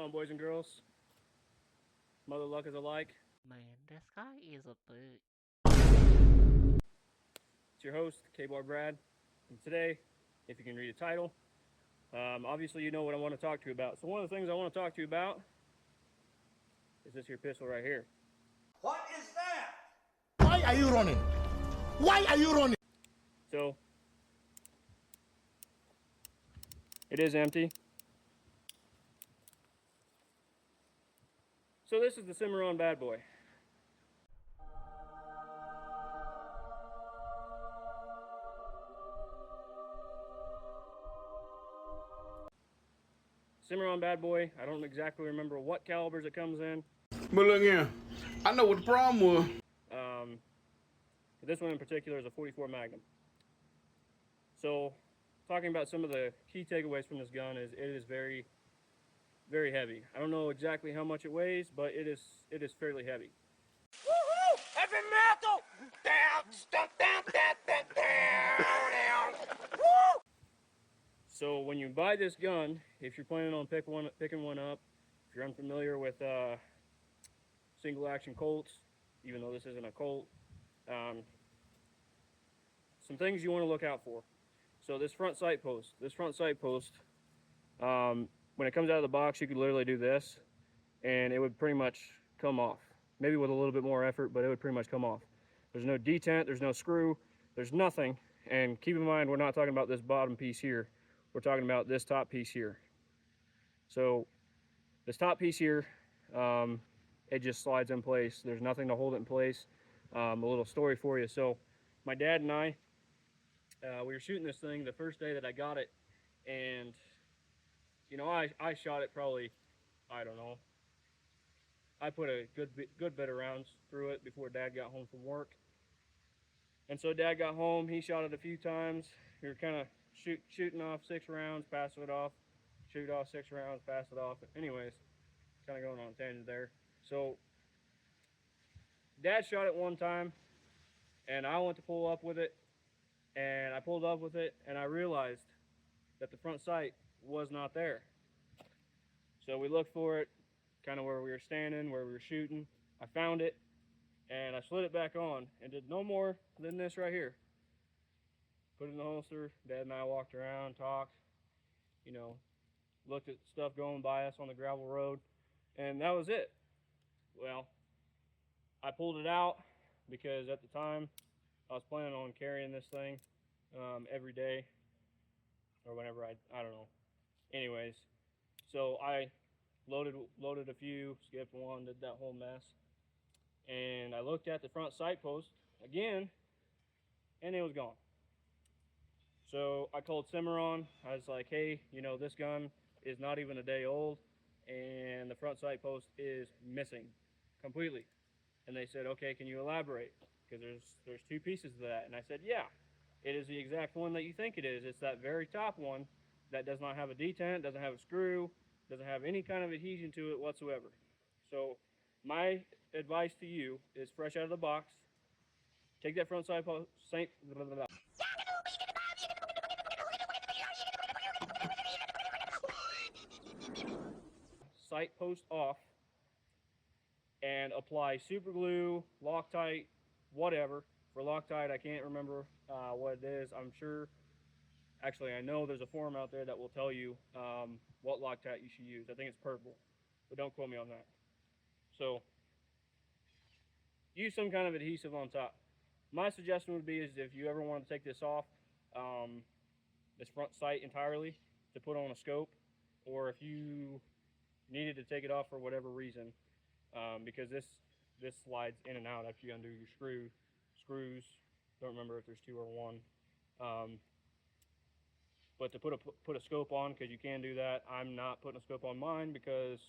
on, boys and girls? Mother luckers alike. Man, this guy is a bitch. It's your host, K-Bar Brad. And today, if you can read the title, obviously you know what I want to talk to you about. So one of the things I want to talk to you about is this here pistol right here. What is that? Why are you running? Why are you running? So, it is empty. So this is the Cimmaron Bad Boy. Cimmaron Bad Boy, I don't exactly remember what calibers it comes in. But look here, I know what the problem was. This one in particular is a 44 Magnum. So, talking about some of the key takeaways from this gun is it is very, very heavy. I don't know exactly how much it weighs, but it is fairly heavy. Woohoo! Heavy metal! Down. Woo! So when you buy this gun, if you're planning on picking one up, if you're unfamiliar with single action Colts, even though this isn't a Colt, some things you want to look out for. So this front sight post, when it comes out of the box, you could literally do this, and it would pretty much come off. Maybe with a little bit more effort, but it would pretty much come off. There's no detent, there's no screw, there's nothing. And keep in mind, we're not talking about this bottom piece here. We're talking about this top piece here. So this top piece here, it just slides in place. There's nothing to hold it in place. A little story for you. So my dad and I, we were shooting this thing the first day that I got it, and you know, I shot it probably, I don't know, I put a good bit of rounds through it before Dad got home from work. And so Dad got home, he shot it a few times. We were kind of shooting off 6 rounds, passing it off, shoot off 6 rounds, pass it off. Anyways, kind of going on a tangent there. So Dad shot it one time, and I went to pull up with it, and I pulled up with it, and I realized that the front sight was not there. So we looked for it, kind of where we were standing, where we were shooting. I found it, and I slid it back on, and did no more than this right here. Put it in the holster. Dad and I walked around, talked, you know, looked at stuff going by us on the gravel road, and that was it. Well, I pulled it out because at the time I was planning on carrying this thing every day or whenever I don't know. Anyways, so I loaded a few, skipped one, did that whole mess, and I looked at the front sight post again, and it was gone. So I called Cimmaron. I was like, hey, you know, this gun is not even a day old, and the front sight post is missing completely. And they said, okay, can you elaborate? Because there's 2 pieces to that. And I said, yeah, it is the exact one that you think it is. It's that very top one that does not have a detent, doesn't have a screw, doesn't have any kind of adhesion to it whatsoever. So my advice to you is fresh out of the box, take that front sight post, sight post off, and apply super glue, Loctite, whatever. For Loctite, I can't remember what it is. I'm sure, actually I know there's a forum out there that will tell you what Loctite you should use. I think it's purple, but don't quote me on that. So use some kind of adhesive on top. My suggestion would be is if you ever want to take this off, this front sight entirely, to put on a scope, or if you needed to take it off for whatever reason, because this slides in and out after you undo your screws. Don't remember if there's 2 or 1. But to put a scope on, because you can do that. I'm not putting a scope on mine because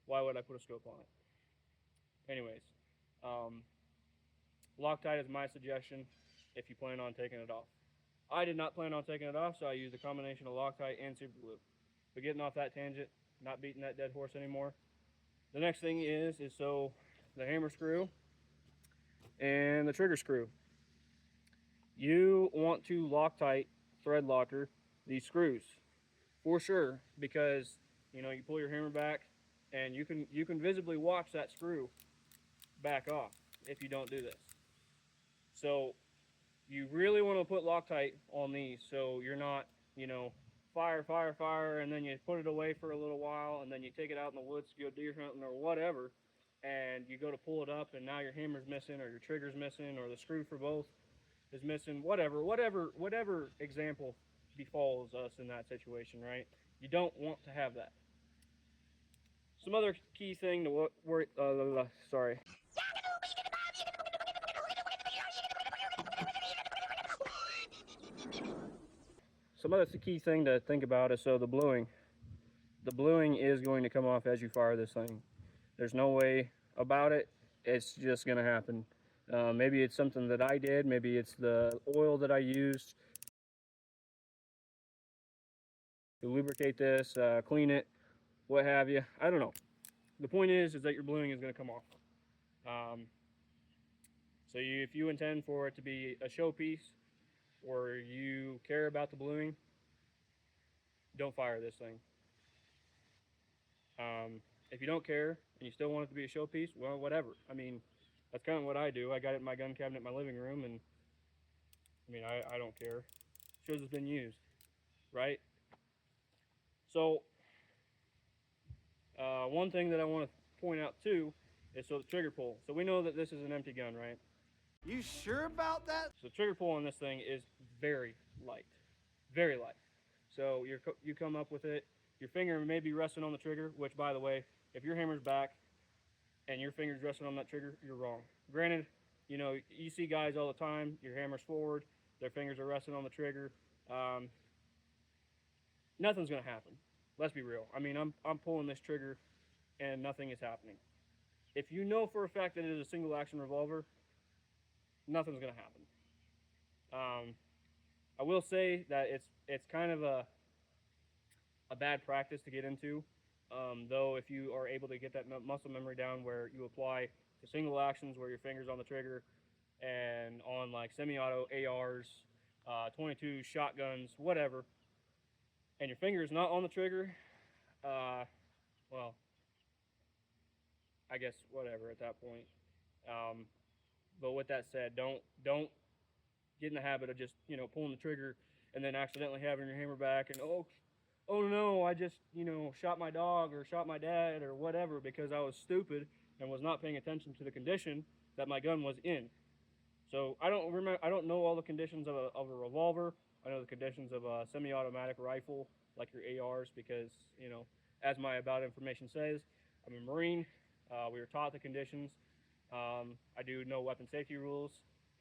why would I put a scope on it? Anyways, Loctite is my suggestion if you plan on taking it off. I did not plan on taking it off, so I used a combination of Loctite and super glue. But getting off that tangent, not beating that dead horse anymore. The next thing is so the hammer screw and the trigger screw. You want to Loctite thread locker these screws for sure, because you know, you pull your hammer back, and you can visibly watch that screw back off if you don't do this. So you really want to put Loctite on these so you're not, you know, fire, and then you put it away for a little while, and then you take it out in the woods to go deer hunting or whatever, and you go to pull it up, and now your hammer's missing, or your trigger's missing, or the screw for both is missing, whatever example befalls us in that situation, right? You don't want to have that. Some other key thing to sorry. Some other key thing to think about is the bluing. The bluing is going to come off as you fire this thing. There's no way about it. It's just going to happen. Maybe it's something that I did. Maybe it's the oil that I used to lubricate this, clean it, what have you. I don't know. The point is that your bluing is going to come off. So if you intend for it to be a showpiece, or you care about the bluing, don't fire this thing. If you don't care and you still want it to be a showpiece, well, whatever. I mean, that's kind of what I do. I got it in my gun cabinet in my living room, and I mean, I don't care. Shows it's been used, right? So, one thing that I want to point out too is the trigger pull. So we know that this is an empty gun, right? You sure about that? So the trigger pull on this thing is very light, very light. So you come up with it. Your finger may be resting on the trigger, which, by the way, if your hammer's back and your finger's resting on that trigger, you're wrong. Granted, you know, you see guys all the time, your hammer's forward, their fingers are resting on the trigger. Nothing's gonna happen. Let's be real. I mean, I'm pulling this trigger and nothing is happening. If you know for a fact that it is a single action revolver, nothing's gonna happen. I will say that it's kind of a bad practice to get into, though if you are able to get that muscle memory down where you apply to single actions where your finger's on the trigger, and on like semi-auto ARs, 22 shotguns, whatever, and your finger is not on the trigger, well, I guess whatever at that point. But with that said, don't get in the habit of just, you know, pulling the trigger and then accidentally having your hammer back and oh no, I just, you know, shot my dog or shot my dad or whatever because I was stupid and was not paying attention to the condition that my gun was in. So I don't know all the conditions of a revolver. I know the conditions of a semi-automatic rifle like your ARs because, you know, as my about information says, I'm a Marine. We were taught the conditions. I do know weapon safety rules,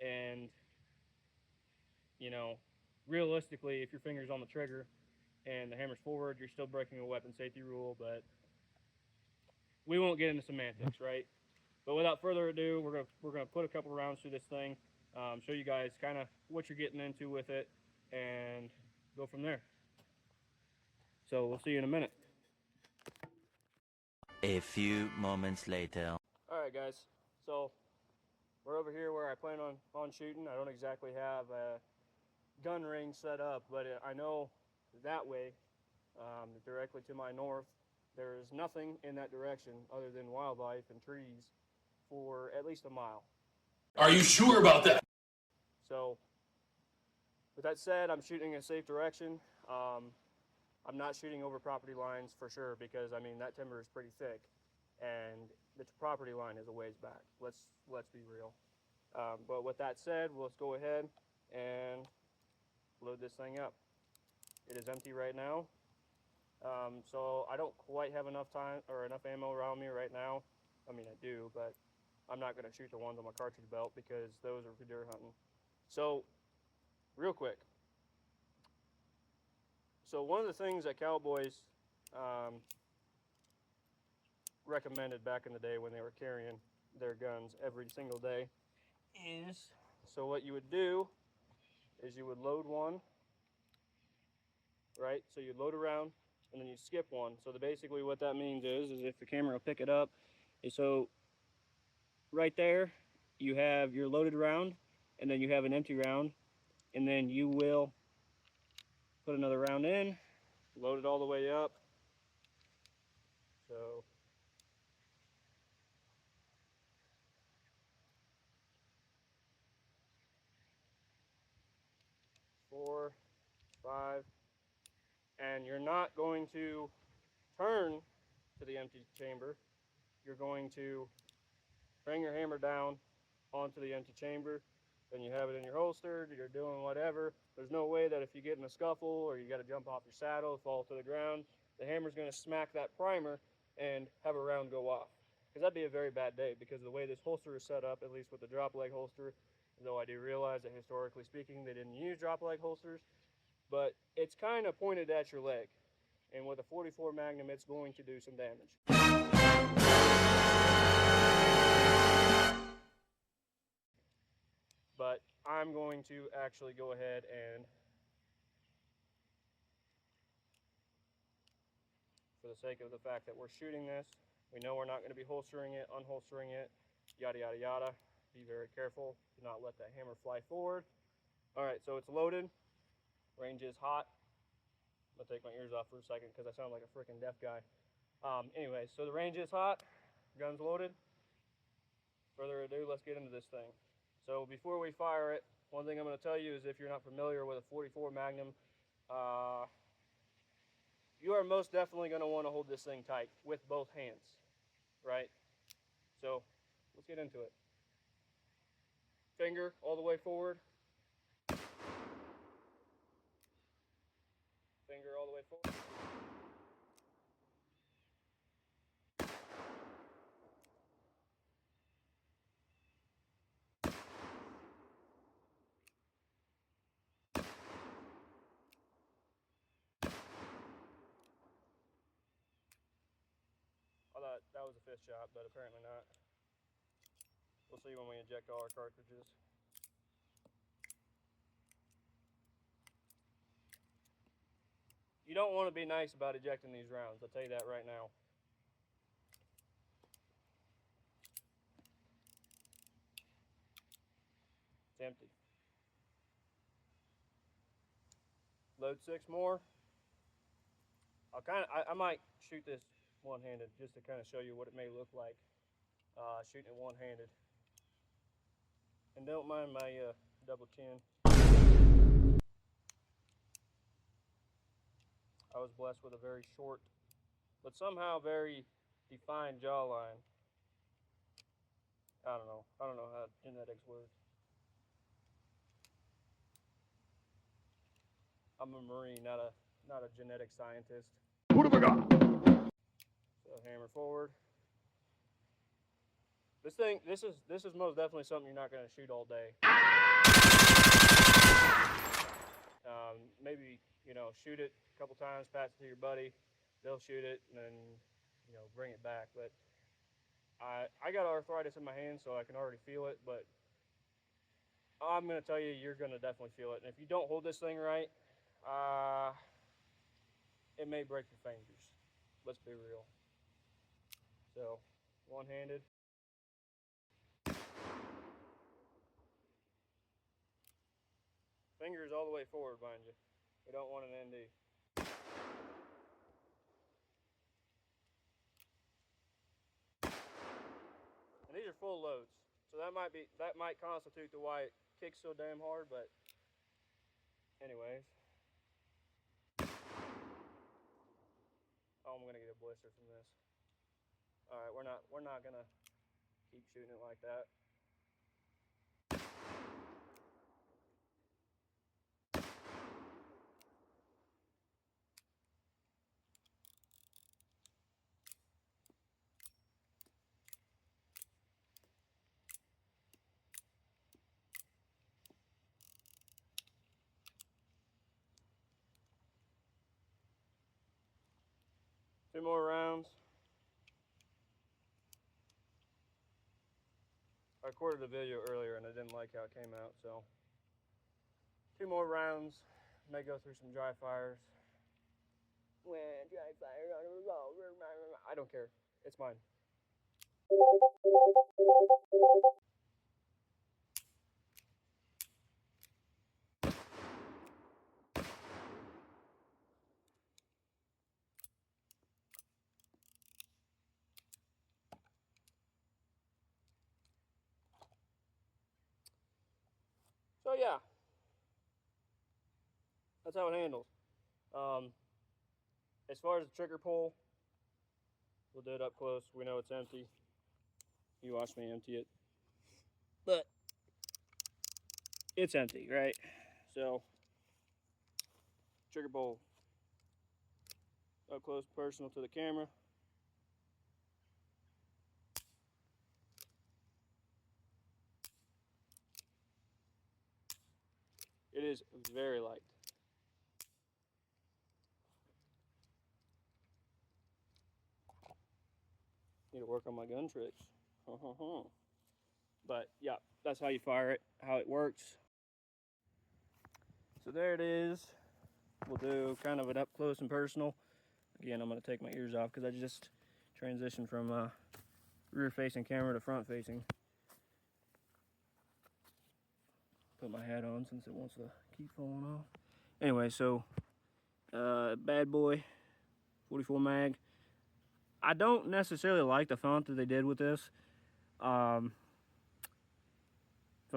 and, you know, realistically, if your finger's on the trigger and the hammer's forward, you're still breaking a weapon safety rule, but we won't get into semantics, right? But without further ado, we're gonna put a couple rounds through this thing, show you guys kind of what you're getting into with it, and go from there. So we'll see you in a minute. A few moments later. All right, guys. So we're over here where I plan on shooting. I don't exactly have a gun range set up, but I know that way, directly to my north, there is nothing in that direction other than wildlife and trees for at least a mile. Are you sure about that? So with that said, I'm shooting in a safe direction. I'm not shooting over property lines for sure because, I mean, that timber is pretty thick and the property line is a ways back. Let's be real. But with that said, let's go ahead and load this thing up. It is empty right now. So I don't quite have enough time or enough ammo around me right now. I mean, I do, but I'm not going to shoot the ones on my cartridge belt because those are for deer hunting. So, real quick. So one of the things that cowboys recommended back in the day when they were carrying their guns every single day is, so what you would do is you would load one, right? So you load around and then you skip one. So basically what that means is if the camera will pick it up, is so right there you have your loaded round and then you have an empty round, and then you will put another round in, load it all the way up. So 5. And you're not going to turn to the empty chamber. You're going to bring your hammer down onto the empty chamber. Then you have it in your holster, you're doing whatever. There's no way that if you get in a scuffle or you got to jump off your saddle, fall to the ground, the hammer's going to smack that primer and have a round go off. Because that'd be a very bad day, because the way this holster is set up, at least with the drop leg holster, though I do realize that historically speaking they didn't use drop leg holsters, but it's kind of pointed at your leg. And with a 44 Magnum, it's going to do some damage. But I'm going to actually go ahead and, for the sake of the fact that we're shooting this, we know we're not going to be holstering it, unholstering it, yada, yada, yada. Be very careful. Do not let that hammer fly forward. All right, so it's loaded. Range is hot. I'm going to take my ears off for a second because I sound like a freaking deaf guy. Anyway, so the range is hot. Gun's loaded. Further ado, let's get into this thing. So before we fire it, one thing I'm going to tell you is if you're not familiar with a 44 Magnum, you are most definitely going to want to hold this thing tight with both hands, right? So let's get into it. Finger all the way forward. Finger all the way forward. I thought that was a fist shot, but apparently not. We'll see when we eject all our cartridges. You don't want to be nice about ejecting these rounds, I'll tell you that right now. It's empty. Load 6 more. I might shoot this one-handed just to kind of show you what it may look like shooting it one-handed. And don't mind my double chin. I was blessed with a very short, but somehow very defined jawline. I don't know how genetics work. I'm a Marine, not a genetic scientist. What have I got? So hammer forward. This is most definitely something you're not going to shoot all day. Maybe, shoot it a couple times, pass it to your buddy. They'll shoot it and then, bring it back. But I got arthritis in my hand, so I can already feel it. But I'm going to tell you, you're going to definitely feel it. And if you don't hold this thing right, it may break your fingers. Let's be real. So, one-handed. Fingers all the way forward, mind you. We don't want an ND. And these are full loads, so that might constitute to why it kicks so damn hard. But, anyways. Oh, I'm gonna get a blister from this. All right, we're not gonna keep shooting it like that. 2 more rounds. I recorded a video earlier and I didn't like how it came out, so 2 more rounds. May go through some dry fires. When dry fire on a revolver, I don't care. It's mine. So yeah, that's how it handles. As far as the trigger pull, we'll do it up close. We know it's empty. You watch me empty it. But it's empty, right? So, trigger pull up close, personal to the camera. It is very light. Need to work on my gun tricks. But yeah, that's how you fire it, how it works. So there it is. We'll do kind of an up close and personal. Again, I'm going to take my ears off because I just transitioned from rear facing camera to front facing. Put my hat on since it wants to keep falling off. Anyway, so Bad Boy 44 mag. I don't necessarily like the font that they did with this. If I'm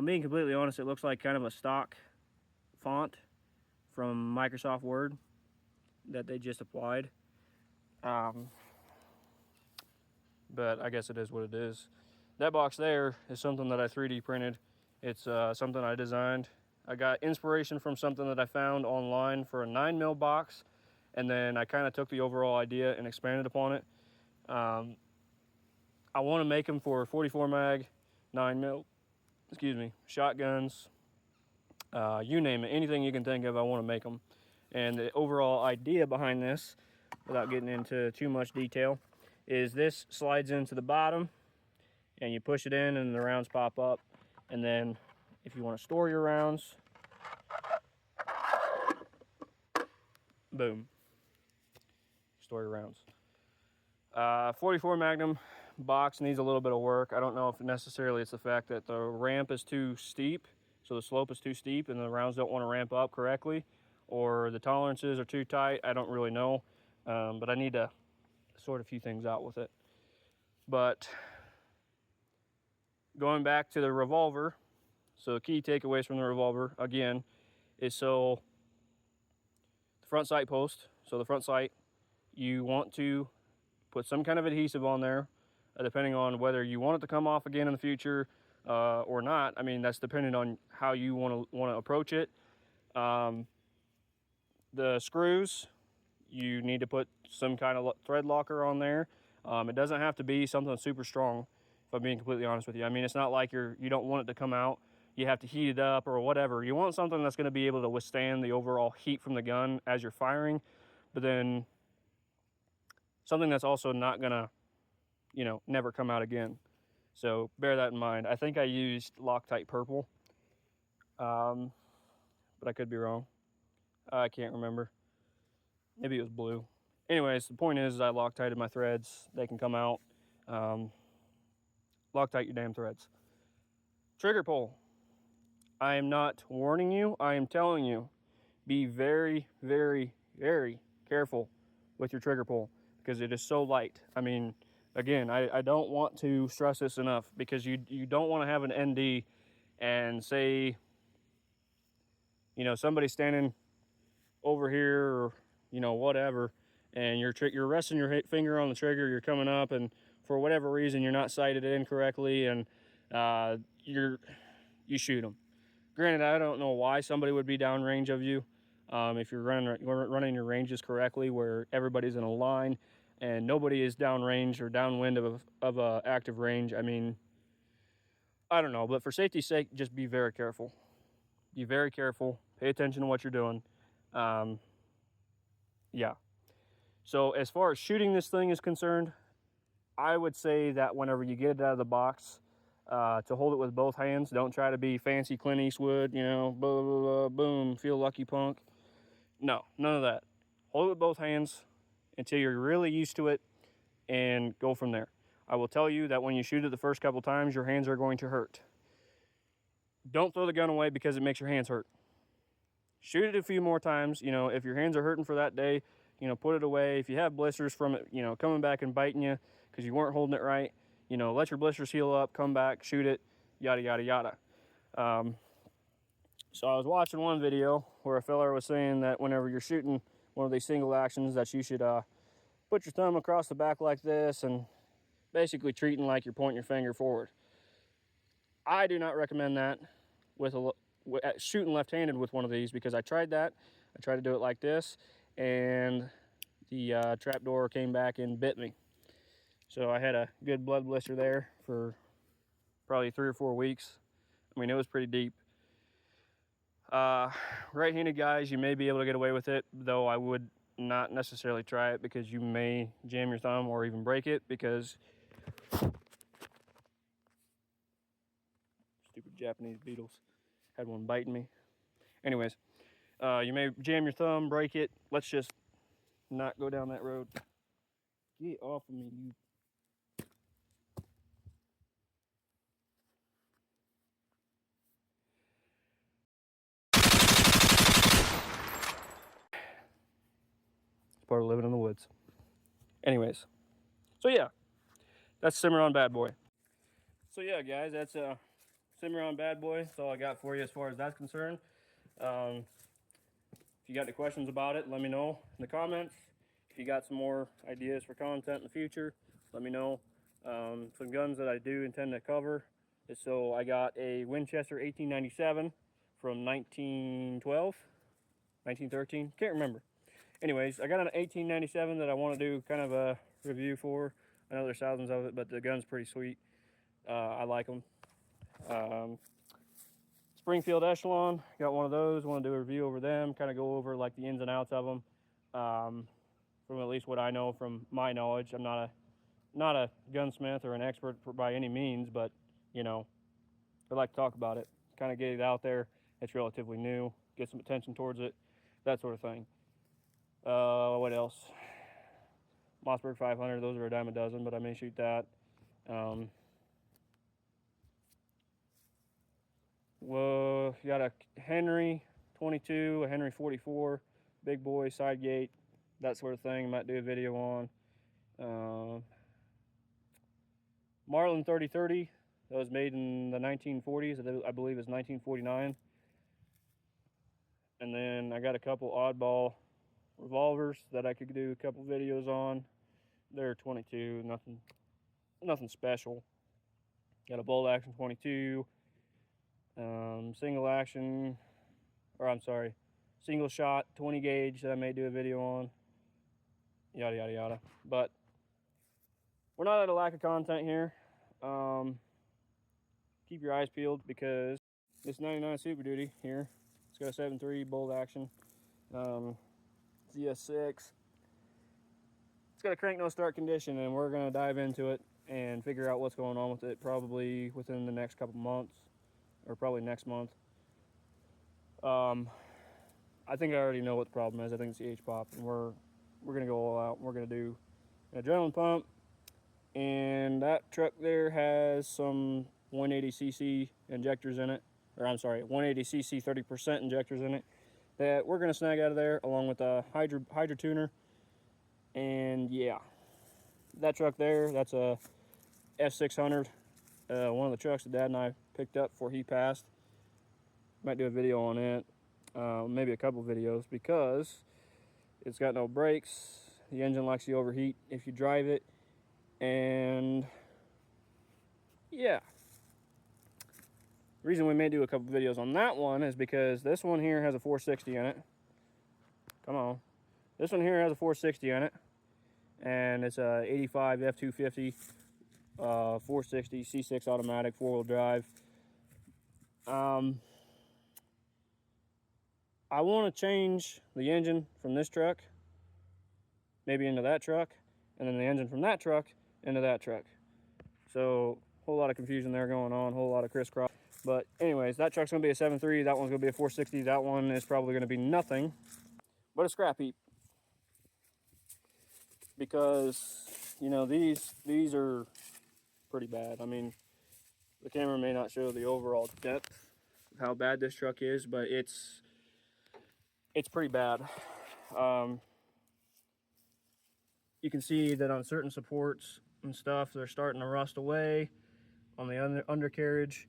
being completely honest, it looks like kind of a stock font from Microsoft Word that they just applied. But I guess it is what it is. That box there is something that I 3D printed. It's something I designed. I got inspiration from something that I found online for a 9mm box, and then I kind of took the overall idea and expanded upon it. I want to make them for 44 mag, 9mm, shotguns, you name it, anything you can think of, I want to make them. And the overall idea behind this, without getting into too much detail, is this slides into the bottom and you push it in and the rounds pop up. And then if you want to store your rounds, boom, store your rounds. 44 Magnum box needs a little bit of work. I don't know if necessarily it's the fact that the ramp is too steep, so the slope is too steep and the rounds don't want to ramp up correctly, or the tolerances are too tight. I don't really know, but I need to sort a few things out with it. But going back to the revolver, so key takeaways from the revolver, again, is so the front sight post, so the front sight, you want to put some kind of adhesive on there, depending on whether you want it to come off again in the future or not. I mean, that's depending on how you want to approach it. The screws, you need to put some kind of thread locker on there. It doesn't have to be something super strong, if I'm being completely honest with you. I mean, it's not like you don't want it to come out. You have to heat it up or whatever. You want something that's going to be able to withstand the overall heat from the gun as you're firing, but then something that's also not going to, never come out again. So bear that in mind. I think I used Loctite purple, but I could be wrong. I can't remember. Maybe it was blue. Anyways, the point is I Loctited my threads. They can come out. Loctite your damn threads. Trigger pull. I am not warning you. I am telling you. Be very, very, very careful with your trigger pull because it is so light. I mean, again, I don't want to stress this enough because you don't want to have an ND and say, somebody standing over here or, whatever, and you're resting your finger on the trigger, you're coming up, and for whatever reason, you're not sighted in correctly, and you shoot them. Granted, I don't know why somebody would be downrange of you if you're running your ranges correctly where everybody's in a line and nobody is downrange or downwind of a active range. I mean, I don't know, but for safety's sake, just be very careful. Be very careful. Pay attention to what you're doing. Yeah. So as far as shooting this thing is concerned, I would say that whenever you get it out of the box, to hold it with both hands. Don't try to be fancy Clint Eastwood, blah, blah, blah, boom, feel lucky punk. No, none of that. Hold it with both hands until you're really used to it and go from there. I will tell you that when you shoot it the first couple times, your hands are going to hurt. Don't throw the gun away because it makes your hands hurt. Shoot it a few more times. If your hands are hurting for that day, put it away. If you have blisters from it, coming back and biting you because you weren't holding it right, let your blisters heal up, come back, shoot it, yada, yada, yada. So I was watching one video where a fella was saying that whenever you're shooting one of these single actions, that you should put your thumb across the back like this and basically treating like you're pointing your finger forward. I do not recommend that with shooting left-handed with one of these, because I tried that. I tried to do it like this, and the trap door came back and bit me. So I had a good blood blister there for probably 3 or 4 weeks. I mean, it was pretty deep. Right-handed guys, you may be able to get away with it, though I would not necessarily try it, because you may jam your thumb or even break it, because stupid Japanese beetles had one biting me. Anyways, you may jam your thumb, break it. Let's just not go down that road. Get off of me, you. It's part of living in the woods. Anyways, so yeah, that's Cimmaron Bad Boy. So yeah, guys, that's Cimmaron Bad Boy. That's all I got for you as far as that's concerned. If you got any questions about it, let me know in the comments. If you got some more ideas for content in the future, let me know. Some guns that I do intend to cover. So I got a Winchester 1897 from 1912, 1913, can't remember. Anyways, I got an 1897 that I want to do kind of a review for. I know there's thousands of it, but the gun's pretty sweet. I like them. Springfield Echelon, got one of those. Want to do a review over them, kind of go over like the ins and outs of them. From at least what I know from my knowledge. I'm not a gunsmith or an expert by any means, but you know, I like to talk about it, kind of get it out there. It's relatively new, get some attention towards it, that sort of thing. What else? Mossberg 500, those are a dime a dozen, but I may shoot that. Well, you got a Henry 22, a Henry 44, big boy, side gate, that sort of thing. Might do a video on. Marlin 3030, that was made in the 1940s. I believe it's 1949. And then I got a couple oddball revolvers that I could do a couple videos on. They're 22, nothing special. Got a bolt action 22, single action, or I'm sorry, single shot 20 gauge that I may do a video on. Yada yada yada. But we're not at a lack of content here. Keep your eyes peeled, because this 99 Super Duty here, it's got a 7.3 bolt action, ZS6. It's got a crank no start condition, and we're gonna dive into it and figure out what's going on with it probably within the next couple months, or probably next month. I think I already know what the problem is. I think it's the H-pop, and we're gonna go all out. We're gonna do an adrenaline pump, and that truck there has some 180cc injectors in it, or I'm sorry, 180cc 30% injectors in it that we're gonna snag out of there, along with a hydro tuner. And yeah, that truck there, that's a F600, one of the trucks that Dad and I picked up before he passed. Might do a video on it, maybe a couple videos, because it's got no brakes. The engine likes to overheat if you drive it, and yeah. The reason we may do a couple videos on that one is because this one here has a 460 in it. Come on. This one here has a 460 in it, and it's a 85 F250 460 C6 automatic 4-wheel drive. I want to change the engine from this truck maybe into that truck, and then the engine from that truck into that truck. So a whole lot of confusion there going on, a whole lot of crisscross. But anyways, that truck's gonna be a 7.3, that one's gonna be a 460, that one is probably gonna be nothing but a scrap heap. Because, you know, these are pretty bad. I mean, the camera may not show the overall depth of how bad this truck is, but it's pretty bad. You can see that on certain supports and stuff, they're starting to rust away on the undercarriage.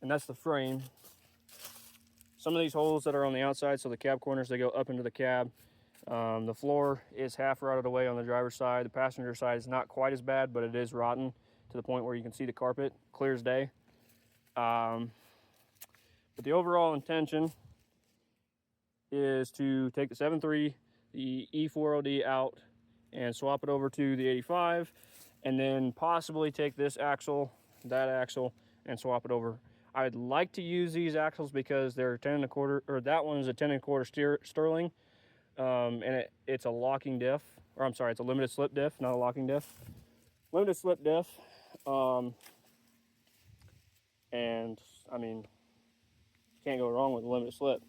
and that's the frame. Some of these holes that are on the outside, so the cab corners, they go up into the cab. The floor is half rotted away on the driver's side. The passenger side is not quite as bad, but it is rotten to the point where you can see the carpet clear as day. But the overall intention is to take the 7.3, the E4OD out and swap it over to the 85, and then possibly take this axle, that axle, and swap it over. I'd like to use these axles because they're 10 1/4, or that one is a 10 1/4 Sterling, and it's a locking diff, or I'm sorry, it's a limited slip diff, not a locking diff. Limited slip diff, and I mean, can't go wrong with a limited slip.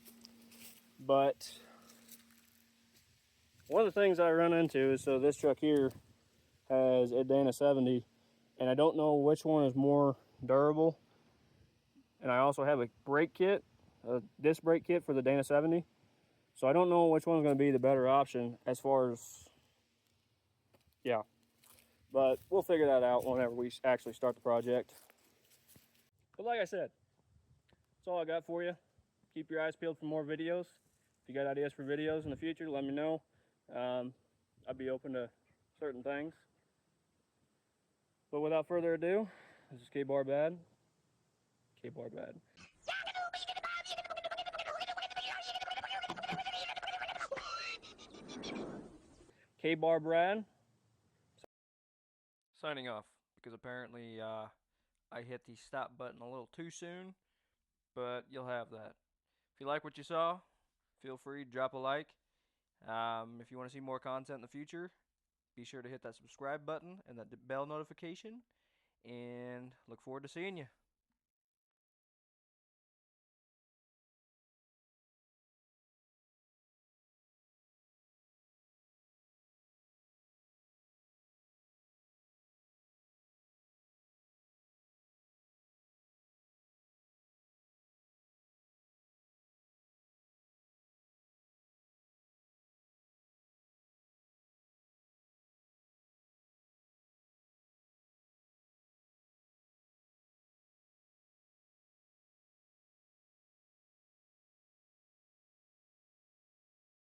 But one of the things I run into is, so this truck here has a Dana 70, and I don't know which one is more durable. And I also have a brake kit, a disc brake kit for the Dana 70. So I don't know which one's going to be the better option as far as, yeah. But we'll figure that out whenever we actually start the project. But like I said, that's all I got for you. Keep your eyes peeled for more videos. If you got ideas for videos in the future, let me know. I'd be open to certain things. But without further ado, this is K-Bar Bad. K-Bar Bad. K-Bar Brad. Signing off, because apparently I hit the stop button a little too soon, but you'll have that. If you like what you saw, feel free to drop a like. If you want to see more content in the future, be sure to hit that subscribe button and that bell notification, and look forward to seeing you.